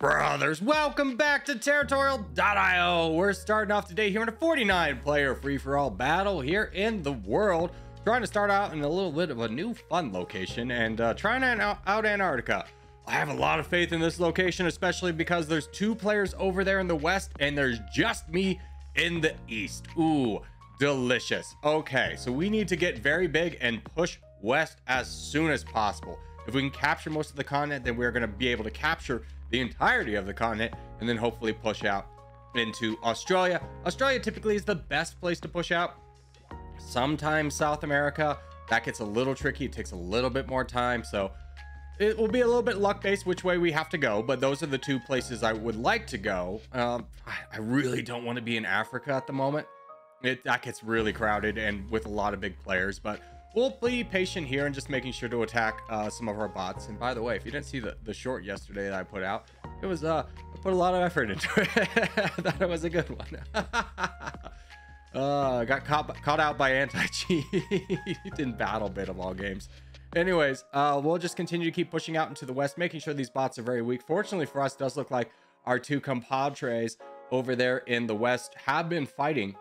Brothers, welcome back to Territorial IO. We're starting off today here in a 49-player free-for-all battle here in the world. Trying to start out in a little bit of a new fun location and trying out Antarctica. I have a lot of faith in this location, especially because there's two players over there in the west and there's just me in the east. Ooh, delicious. Okay, so we need to get very big and push west as soon as possible. If we can capture most of the continent, then we're going to be able to capture the entirety of the continent and then hopefully push out into Australia. Australia typically is the best place to push out. Sometimes South America, that gets a little tricky. It takes a little bit more time. So it will be a little bit luck-based which way we have to go. But those are the two places I would like to go. I really don't want to be in Africa at the moment. That gets really crowded and with a lot of big players. But we'll be patient here and just making sure to attack some of our bots. And by the way, if you didn't see the short yesterday that I put out, it was I put a lot of effort into it. I thought it was a good one. Got caught out by anti-cheat in battle bit of all games. Anyways, we'll just continue to keep pushing out into the west, making sure these bots are very weak. Fortunately for us, it does look like our two compadres over there in the west have been fighting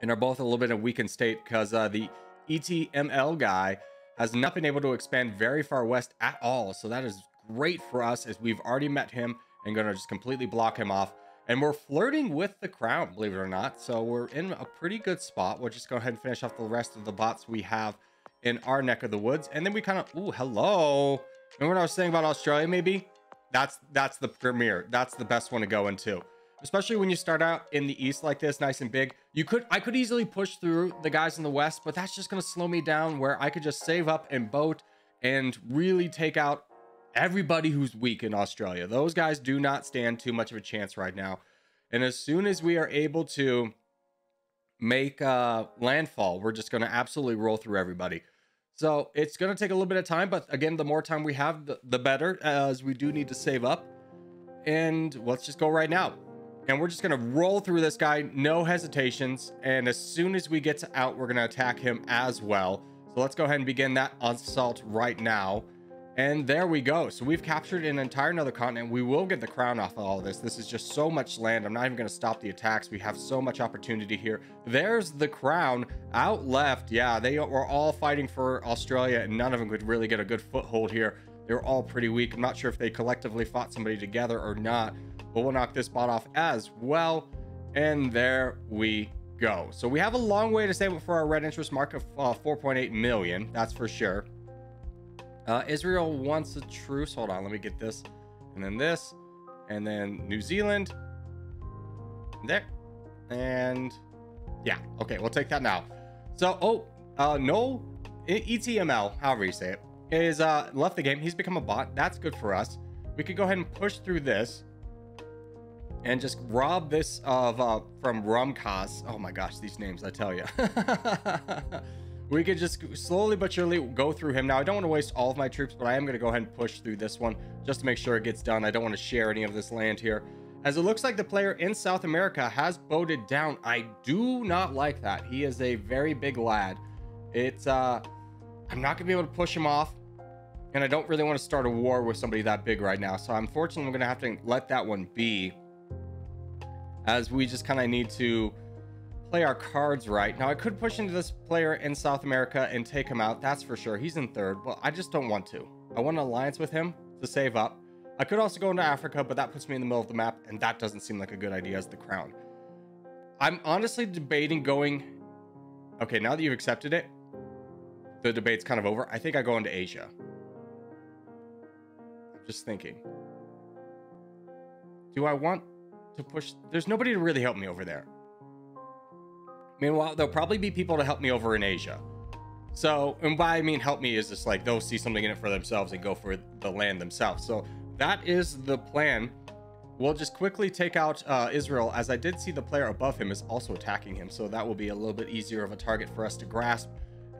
and are both a little bit in a weakened state because the ETML guy has not been able to expand very far west at all. So that is great for us as we've already met him and going to just completely block him off. And we're flirting with the crown, believe it or not. So we're in a pretty good spot. We'll just go ahead and finish off the rest of the bots we have in our neck of the woods. And then we kind of, ooh, hello. Remember what I was saying about Australia, maybe? That's the premier. That's the best one to go into. Especially when you start out in the east like this, nice and big. I could easily push through the guys in the west, but that's just going to slow me down where I could just save up and boat and really take out everybody who's weak in Australia. Those guys do not stand too much of a chance right now. And as soon as we are able to make landfall, we're just going to absolutely roll through everybody. So it's going to take a little bit of time, but again, the more time we have, the better, as we do need to save up. And let's just go right now. And we're just going to roll through this guy, no hesitations. And as soon as we get out, we're going to attack him as well. So let's go ahead and begin that assault right now. And there we go. So we've captured an entire another continent. We will get the crown off of all this. This is just so much land. I'm not even going to stop the attacks. We have so much opportunity here. There's the crown out left. Yeah, they were all fighting for Australia and none of them could really get a good foothold here. They were all pretty weak. I'm not sure if they collectively fought somebody together or not, but we'll knock this bot off as well. And there we go. So we have a long way to save it for our red interest mark of 4.8 million. That's for sure. Israel wants a truce. Hold on, let me get this. And then this. And then New Zealand. There. And yeah. Okay, we'll take that now. So, no. ETML, however you say it, is left the game. He's become a bot. That's good for us. We could go ahead and push through this. And just rob this of from Rumkas. Oh my gosh, these names, I tell you. We could just slowly but surely go through him. Now, I don't want to waste all of my troops, but I am going to go ahead and push through this one just to make sure it gets done. I don't want to share any of this land here. As it looks like the player in South America has boated down. I do not like that. He is a very big lad. It's, I'm not going to be able to push him off. And I don't really want to start a war with somebody that big right now. So unfortunately, I'm going to have to let that one be, as we just kind of need to play our cards right. Now, I could push into this player in South America and take him out. That's for sure. He's in third. Well, I just don't want to. I want an alliance with him to save up. I could also go into Africa, but that puts me in the middle of the map, and that doesn't seem like a good idea as the crown. I'm honestly debating going... Okay, now that you've accepted it, the debate's kind of over. I think I go into Asia. I'm just thinking. Do I want to push? There's nobody to really help me over there. Meanwhile, there'll probably be people to help me over in Asia. So, and by I mean help me is just like they'll see something in it for themselves and go for the land themselves. So that is the plan. We'll just quickly take out Israel, as I did see the player above him is also attacking him. So that will be a little bit easier of a target for us to grasp,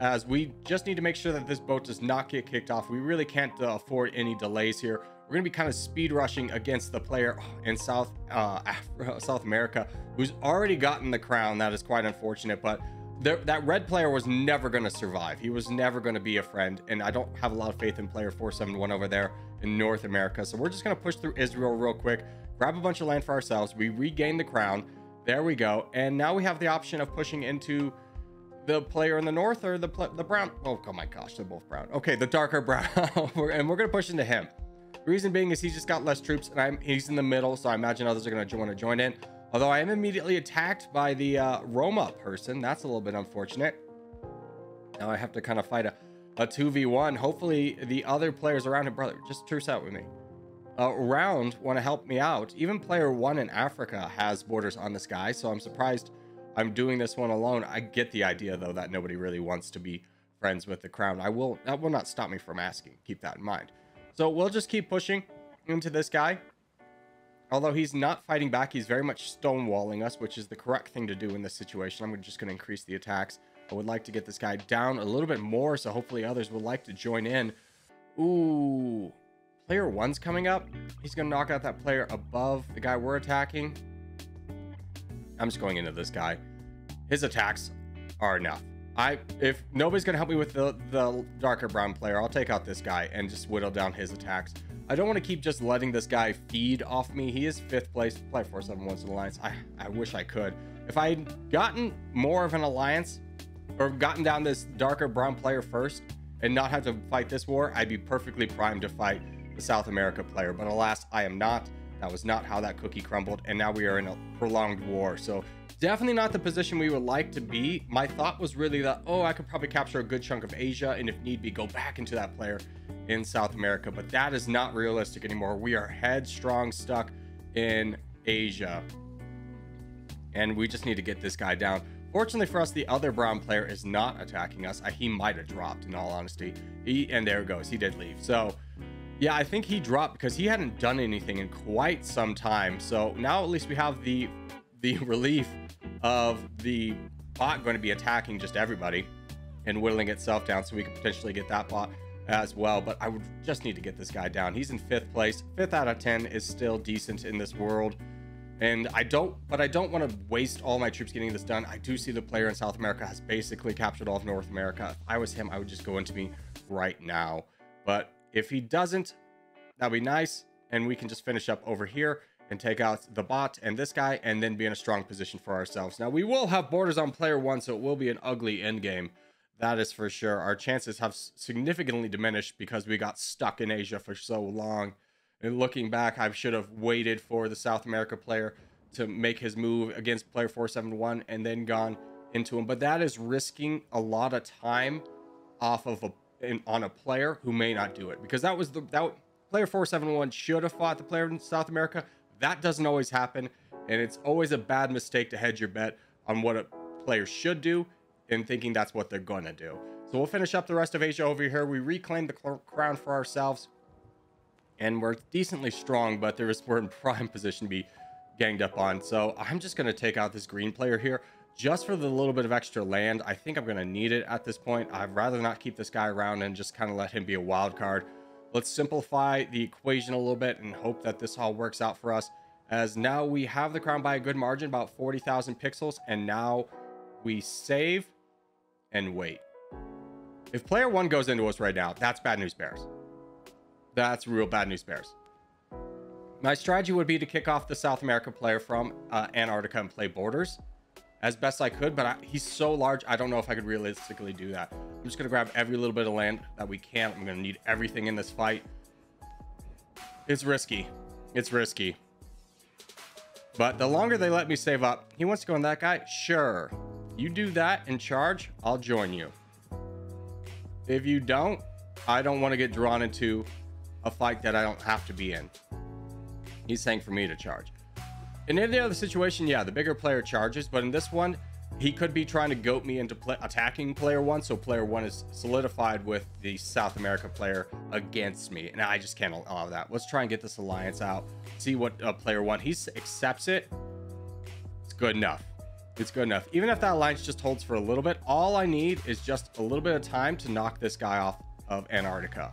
as we just need to make sure that this boat does not get kicked off. We really can't afford any delays here. We're going to be kind of speed rushing against the player in South America, who's already gotten the crown. That is quite unfortunate, but that red player was never going to survive. He was never going to be a friend, and I don't have a lot of faith in player 471 over there. in North America. So we're just going to push through Israel real quick, grab a bunch of land for ourselves. We regain the crown. There we go. And now we have the option of pushing into the player in the north or the brown. Oh my gosh, they're both brown. Okay, the darker brown. And we're going to push into him. The reason being is he's just got less troops, and he's in the middle, so I imagine others are going to want to join in. Although I am immediately attacked by the Roma person. That's a little bit unfortunate. Now I have to kind of fight a 2v1. Hopefully the other players around him, brother, just truce out with me. Around want to help me out. Even player 1 in Africa has borders on this guy, so I'm surprised I'm doing this one alone. I get the idea, though, that nobody really wants to be friends with the crown. That will not stop me from asking. Keep that in mind. So we'll just keep pushing into this guy. Although he's not fighting back, he's very much stonewalling us, which is the correct thing to do in this situation. I'm just going to increase the attacks. I would like to get this guy down a little bit more, so hopefully others would like to join in. Ooh, player 1's coming up. He's going to knock out that player above the guy we're attacking. I'm just going into this guy. His attacks are enough. If nobody's going to help me with the darker brown player, I'll take out this guy and just whittle down his attacks. I don't want to keep just letting this guy feed off me. He is 5th place. Player 471's an alliance. I wish I could. If I had gotten more of an alliance or gotten down this darker brown player first and not have to fight this war, I'd be perfectly primed to fight the South America player. But alas, I am not. That was not how that cookie crumbled. And now we are in a prolonged war. So definitely not the position we would like to be. My thought was really that, oh, I could probably capture a good chunk of Asia, and if need be, go back into that player in South America. But that is not realistic anymore. We are headstrong stuck in Asia, and we just need to get this guy down. Fortunately for us, the other brown player is not attacking us. He might have dropped, in all honesty. And there it goes. He did leave. So yeah, I think he dropped because he hadn't done anything in quite some time. So now at least we have the relief of the bot going to be attacking just everybody and whittling itself down, so we could potentially get that bot as well. But I would just need to get this guy down. He's in 5th place. 5th out of 10 is still decent in this world. And I don't want to waste all my troops getting this done. I do see the player in South America has basically captured all of North America. If I was him, I would just go into me right now. But if he doesn't, that'd be nice. And we can just finish up over here and take out the bot and this guy, and then be in a strong position for ourselves. Now, we will have borders on player 1, so it will be an ugly end game. That is for sure. Our chances have significantly diminished because we got stuck in Asia for so long. And looking back, I should have waited for the South America player to make his move against player 471 and then gone into him. But that is risking a lot of time off of on a player who may not do it, because that player 471 should have fought the player in South America. That doesn't always happen, and it's always a bad mistake to hedge your bet on what a player should do and thinking that's what they're gonna do. So we'll finish up the rest of Asia over here. We reclaim the crown for ourselves, and we're decently strong, but we're in prime position to be ganged up on. So I'm just gonna take out this green player here just for the little bit of extra land. I think I'm gonna need it at this point. I'd rather not keep this guy around and just kind of let him be a wild card. Let's simplify the equation a little bit and hope that this all works out for us, as now we have the crown by a good margin, about 40,000 pixels, and now we save and wait. If player 1 goes into us right now, that's bad news bears. That's real bad news bears. My strategy would be to kick off the South America player from Antarctica and play borders as best I could, but he's so large, I don't know if I could realistically do that. I'm just going to grab every little bit of land that we can. I'm going to need everything in this fight. It's risky. It's risky. But the longer they let me save up, he wants to go on that guy? Sure. You do that and charge, I'll join you. If you don't, I don't want to get drawn into a fight that I don't have to be in. He's saying for me to charge. In any other situation, yeah, the bigger player charges, but in this one, he could be trying to goat me into attacking player 1, so player 1 is solidified with the South America player against me, and I just can't allow that. Let's try and get this alliance out, see what player 1, he accepts it. It's good enough. It's good enough. Even if that alliance just holds for a little bit, all I need is just a little bit of time to knock this guy off of Antarctica.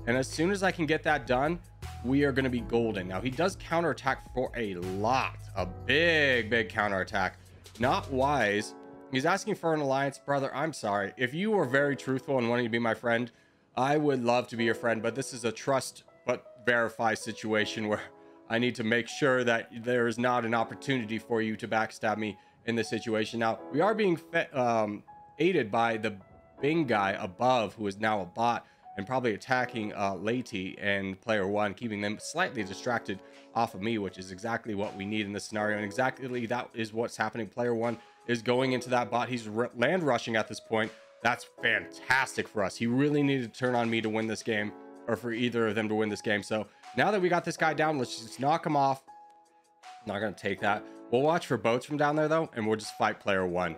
And as soon as I can get that done, we are going to be golden. Now, he does counterattack for a lot. A big counterattack. Not wise. He's asking for an alliance. Brother, I'm sorry. If you were very truthful and wanting to be my friend, I would love to be your friend. But this is a trust but verify situation where I need to make sure that there is not an opportunity for you to backstab me in this situation. Now, we are being aided by the Bing guy above, who is now a bot and probably attacking Lady and player one, keeping them slightly distracted off of me, which is exactly what we need in this scenario. And exactly that is what's happening. Player one is going into that bot. He's land rushing at this point. That's fantastic for us. He really needed to turn on me to win this game, or for either of them to win this game. So now that we got this guy down, let's just knock him off. Not going to take that. We'll watch for boats from down there, though, and we'll just fight player one.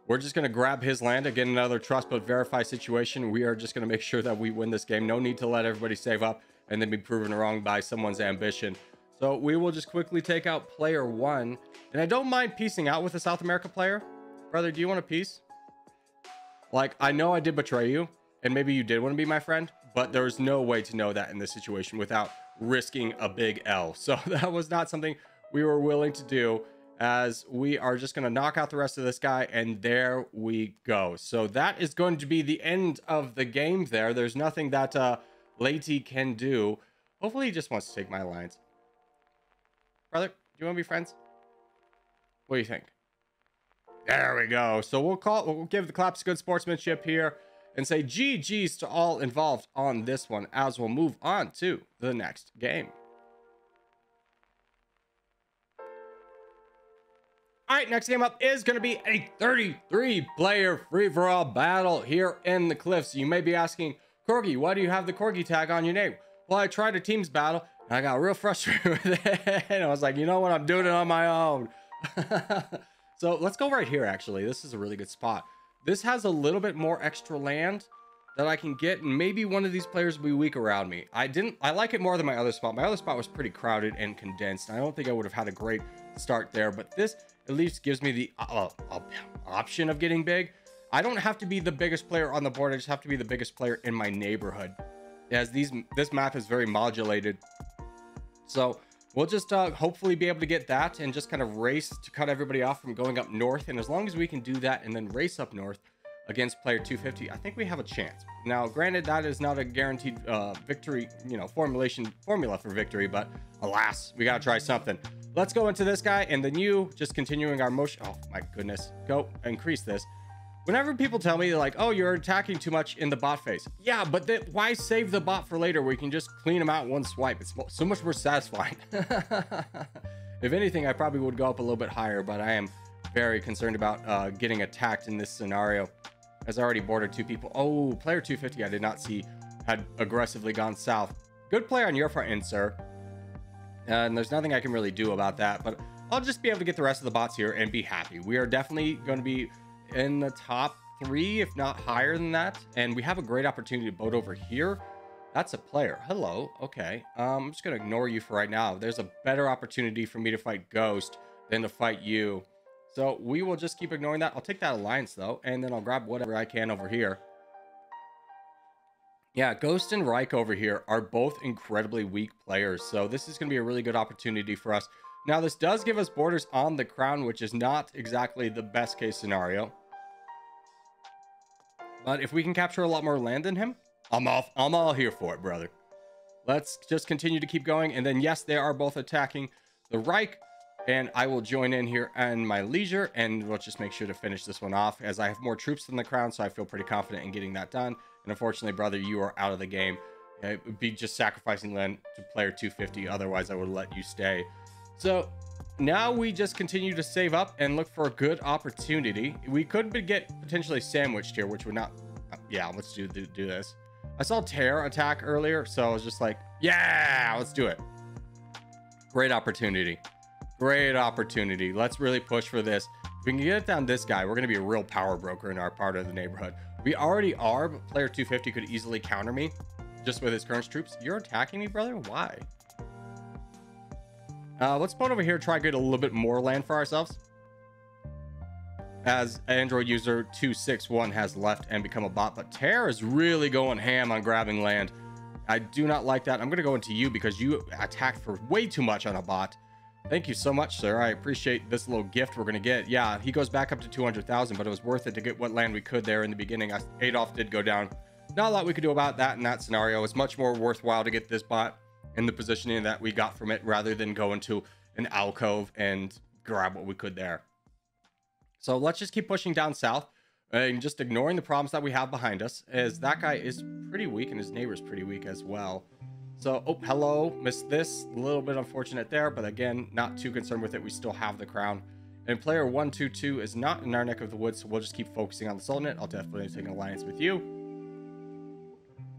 We're just going to grab his land, again, another trust but verify situation. We are just going to make sure that we win this game. No need to let everybody save up and then be proven wrong by someone's ambition. So we will just quickly take out player one. And I don't mind piecing out with a South America player. Brother, do you want a piece? Like, I know I did betray you, and maybe you did want to be my friend, but there's no way to know that in this situation without risking a big L. So that was not something we were willing to do, as we are just going to knock out the rest of this guy, and there we go. So that is going to be the end of the game there. There's nothing that Lady can do. Hopefully he just wants to take my alliance. Brother, do you want to be friends? What do you think? There we go. So we'll give the claps good sportsmanship here and say GG's to all involved on this one, as we'll move on to the next game. All right, next game up is going to be a 33-player free-for-all battle here in the Cliffs. You may be asking, Corgi, why do you have the Corgi tag on your name? Well, I tried a teams battle, and I got real frustrated with it. And I was like, you know what? I'm doing it on my own. So let's go right here, actually. This is a really good spot. This has a little bit more extra land that I can get, and maybe one of these players will be weak around me. I like it more than my other spot. My other spot was pretty crowded and condensed. I don't think I would have had a great start there, but this at least gives me the option of getting big. I don't have to be the biggest player on the board. I just have to be the biggest player in my neighborhood, as this map is very modulated. So we'll just hopefully be able to get that and just kind of race to cut everybody off from going up north. And as long as we can do that and then race up north against player 250, I think we have a chance. Now, granted, that is not a guaranteed victory, formula for victory, but alas, we got to try something. Let's go into this guy, and then you just continuing our motion. Oh my goodness, go increase this. Whenever people tell me like, oh, you're attacking too much in the bot phase. Yeah, but why save the bot for later where you can just clean them out in one swipe? It's so much more satisfying. If anything, I probably would go up a little bit higher, but I am very concerned about getting attacked in this scenario, as I already boarded two people. Oh, player 250, I did not see, had aggressively gone south. Good play on your front end, sir. And there's nothing I can really do about that, but I'll just be able to get the rest of the bots here and be happy. We are definitely going to be in the top 3, if not higher than that. And we have a great opportunity to boat over here. That's a player. Hello. Okay. I'm just going to ignore you for right now. There's a better opportunity for me to fight Ghost than to fight you. So we will just keep ignoring that. I'll take that alliance though, and then I'll grab whatever I can over here. Yeah, Ghost and Reich over here are both incredibly weak players, so this is going to be a really good opportunity for us. Now, this does give us borders on the crown, which is not exactly the best case scenario. But if we can capture a lot more land than him, I'm all here for it, brother. Let's just continue to keep going, and then yes, they are both attacking the Reich, and I will join in here at my leisure, and we'll just make sure to finish this one off, as I have more troops than the crown, so I feel pretty confident in getting that done. And unfortunately, brother, you are out of the game. It would be just sacrificing land to player 250. Otherwise, I would let you stay. So now we just continue to save up and look for a good opportunity. We could get potentially sandwiched here, which would not... Yeah, let's do this. I saw Tear attack earlier, so I was just like, yeah, let's do it. Great opportunity. Great opportunity. Let's really push for this. If we can get it down this guy, we're going to be a real power broker in our part of the neighborhood. We already are, but player 250 could easily counter me just with his current troops. You're attacking me, brother? Why? Let's put over here, try to get a little bit more land for ourselves, as Android user 261 has left and become a bot. But Terra is really going ham on grabbing land. I do not like that. I'm going to go into you because you attacked for way too much on a bot. Thank you so much, sir. I appreciate this little gift we're going to get. Yeah, he goes back up to 200,000, but it was worth it to get what land we could there in the beginning. Adolf did go down. Not a lot we could do about that in that scenario. It's much more worthwhile to get this bot and the positioning that we got from it, rather than go into an alcove and grab what we could there. So let's just keep pushing down south and just ignoring the problems that we have behind us, as that guy is pretty weak and his neighbor's pretty weak as well. So, oh, hello, missed this. A little bit unfortunate there, but again, not too concerned with it. We still have the crown. And player 122 is not in our neck of the woods, so we'll just keep focusing on the Sultanate. I'll definitely take an alliance with you.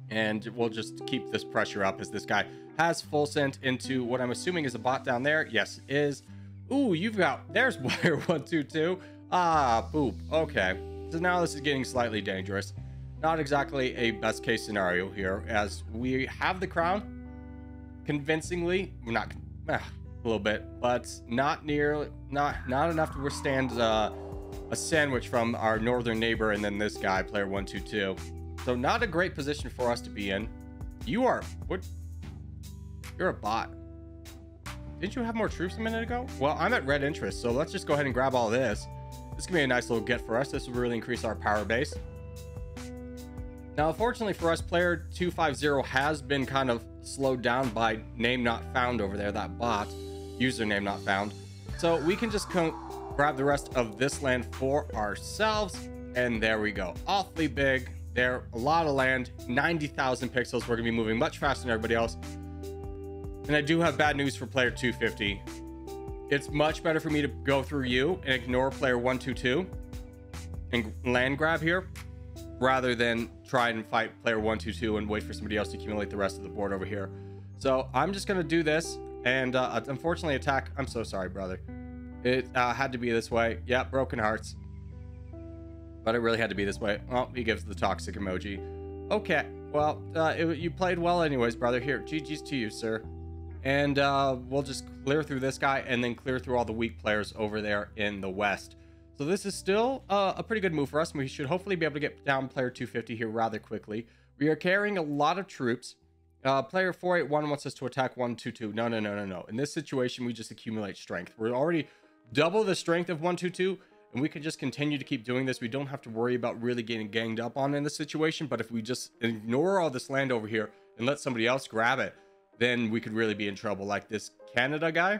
And we'll just keep this pressure up, as this guy has full sent into what I'm assuming is a bot down there. Yes, it is. Ooh, you've got... There's player 122. Ah, boop. Okay. So now this is getting slightly dangerous. Not exactly a best case scenario here, as we have the crown convincingly. Not a little bit, but not enough to withstand a sandwich from our northern neighbor and then this guy, player 122. So not a great position for us to be in. You are... What? You're a bot. Didn't you have more troops a minute ago? Well, I'm at red interest, so let's just go ahead and grab all this. This can be a nice little get for us. This will really increase our power base. Now, unfortunately for us, player 250 has been kind of slowed down by name not found over there, that bot, username not found. So we can just grab the rest of this land for ourselves. And there we go. Awfully big. There, a lot of land, 90,000 pixels. We're going to be moving much faster than everybody else. And I do have bad news for player 250. It's much better for me to go through you and ignore player 122 and land grab here, rather than try and fight player 122 and wait for somebody else to accumulate the rest of the board over here. So I'm just going to do this and unfortunately attack. I'm so sorry, brother. It had to be this way. Yeah, broken hearts. But it really had to be this way. Oh, he gives the toxic emoji. Okay, well, you played well anyways, brother. Here, GG's to you, sir. And we'll just clear through this guy and then clear through all the weak players over there in the west. So this is still a pretty good move for us. We should hopefully be able to get down player 250 here rather quickly. We are carrying a lot of troops. Player 481 wants us to attack 122. No. In this situation, we just accumulate strength. We're already double the strength of 122, and we can just continue to keep doing this. We don't have to worry about really getting ganged up on in this situation. But if we just ignore all this land over here and let somebody else grab it, then we could really be in trouble. Like this Canada guy,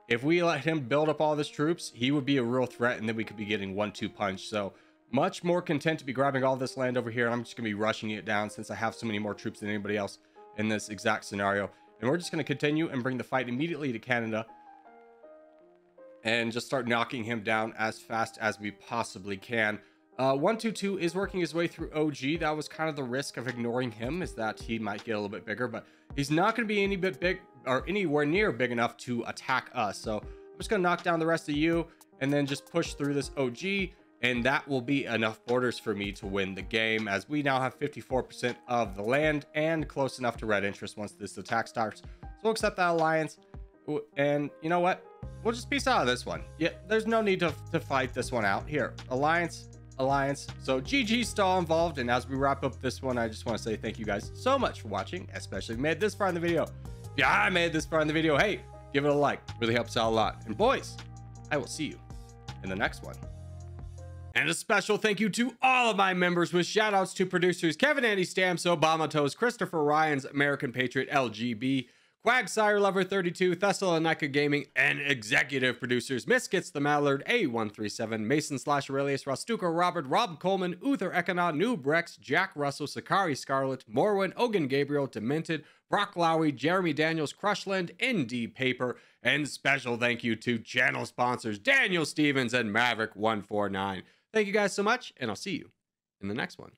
if we let him build up all his troops, he would be a real threat, and then we could be getting 1-2 punch. So much more content to be grabbing all this land over here. I'm just gonna be rushing it down since I have so many more troops than anybody else in this exact scenario. And we're just gonna continue and bring the fight immediately to Canada and just start knocking him down as fast as we possibly can. 122 is working his way through OG. That was kind of the risk of ignoring him, is that he might get a little bit bigger, but he's not going to be any bit big or anywhere near big enough to attack us. So I'm just going to knock down the rest of you and then just push through this OG, and that will be enough borders for me to win the game, as we now have 54% of the land and close enough to red interest once this attack starts. So we'll accept that alliance, and you know what? We'll just peace out of this one. Yeah, there's no need to fight this one out. Here, alliance. So GG's still involved, and as we wrap up this one, I just want to say thank you guys so much for watching, especially if you made this far in the video. If I made this far in the video, hey, give it a like. Really helps out a lot. And boys, I will see you in the next one. And a special thank you to all of my members, with shout outs to producers Kevin Andy Stamps, Obama Toes, Christopher Ryans, American Patriot, LGB, Quagsire Lover 32, Thessalonica Gaming, and executive producers Miskits the Mallard, A137, Mason / Aurelius, Rostuco Robert, Rob Coleman, Uther Ekana, Noob Rex, Jack Russell, Sakari Scarlet, Morwin, Ogan Gabriel, Demented, Brock Lowry, Jeremy Daniels, Crushland, ND Paper, and special thank you to channel sponsors Daniel Stevens and Maverick149. Thank you guys so much, and I'll see you in the next one.